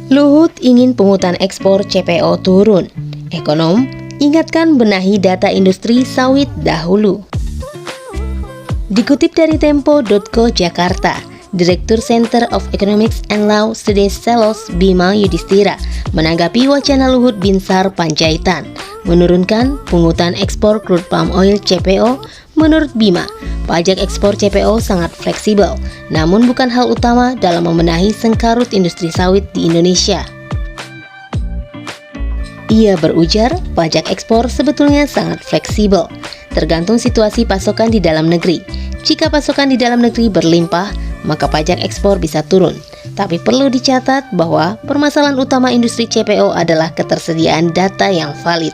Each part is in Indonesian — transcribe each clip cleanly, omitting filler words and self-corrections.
Luhut ingin pungutan ekspor CPO turun. Ekonom ingatkan benahi data industri sawit dahulu. Dikutip dari Tempo.co Jakarta, Direktur Center of Economics and Law Studies Selos Bima Yudhistira menanggapi wacana Luhut Binsar Panjaitan menurunkan pungutan ekspor crude palm oil CPO. Menurut Bima, pajak ekspor CPO sangat fleksibel, namun bukan hal utama dalam membenahi sengkarut industri sawit di Indonesia. Ia berujar, pajak ekspor sebetulnya sangat fleksibel, tergantung situasi pasokan di dalam negeri. Jika pasokan di dalam negeri berlimpah, maka pajak ekspor bisa turun. Tapi perlu dicatat bahwa permasalahan utama industri CPO adalah ketersediaan data yang valid,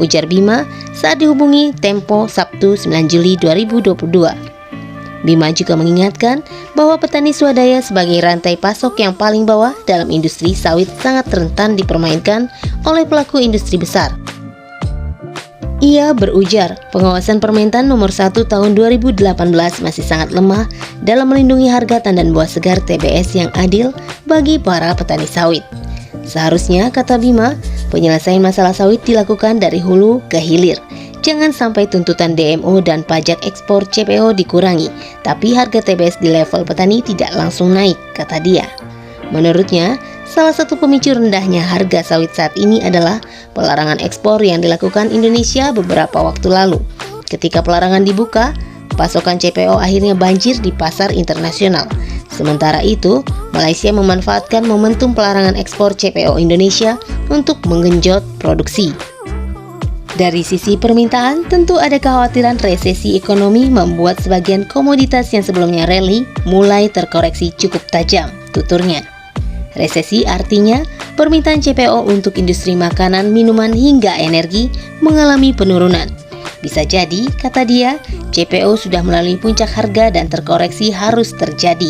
ujar Bima saat dihubungi Tempo Sabtu 9 Juli 2022. Bima juga mengingatkan bahwa petani swadaya sebagai rantai pasok yang paling bawah dalam industri sawit sangat rentan dipermainkan oleh pelaku industri besar. Ia berujar, pengawasan Permentan nomor 1 tahun 2018 masih sangat lemah dalam melindungi harga tandan buah segar TBS yang adil bagi para petani sawit. Seharusnya, kata Bima, penyelesaian masalah sawit dilakukan dari hulu ke hilir. Jangan sampai tuntutan DMO dan pajak ekspor CPO dikurangi, tapi harga TBS di level petani tidak langsung naik, kata dia. Menurutnya, salah satu pemicu rendahnya harga sawit saat ini adalah pelarangan ekspor yang dilakukan Indonesia beberapa waktu lalu. Ketika pelarangan dibuka, pasokan CPO akhirnya banjir di pasar internasional. Sementara itu, Malaysia memanfaatkan momentum pelarangan ekspor CPO Indonesia untuk menggenjot produksi. Dari sisi permintaan, tentu ada kekhawatiran resesi ekonomi membuat sebagian komoditas yang sebelumnya rally mulai terkoreksi cukup tajam, tuturnya. Resesi artinya permintaan CPO untuk industri makanan, minuman hingga energi mengalami penurunan. Bisa jadi, kata dia, CPO sudah melalui puncak harga dan terkoreksi harus terjadi.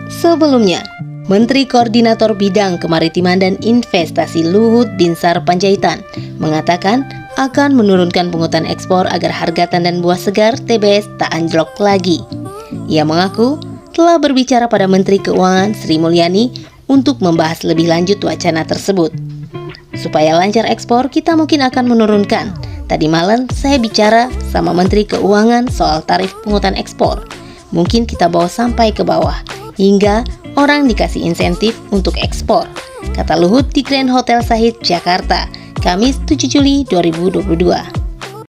Sebelumnya, Menteri Koordinator Bidang Kemaritiman dan Investasi Luhut Binsar Panjaitan mengatakan akan menurunkan pungutan ekspor agar harga tandan buah segar TBS tak anjlok lagi. Ia mengaku telah berbicara pada Menteri Keuangan Sri Mulyani untuk membahas lebih lanjut wacana tersebut. Supaya lancar ekspor, kita mungkin akan menurunkan. Tadi malam saya bicara sama Menteri Keuangan soal tarif pungutan ekspor. Mungkin kita bawa sampai ke bawah, hingga orang dikasih insentif untuk ekspor, kata Luhut di Grand Hotel Sahid, Jakarta, Kamis 7 Juli 2022.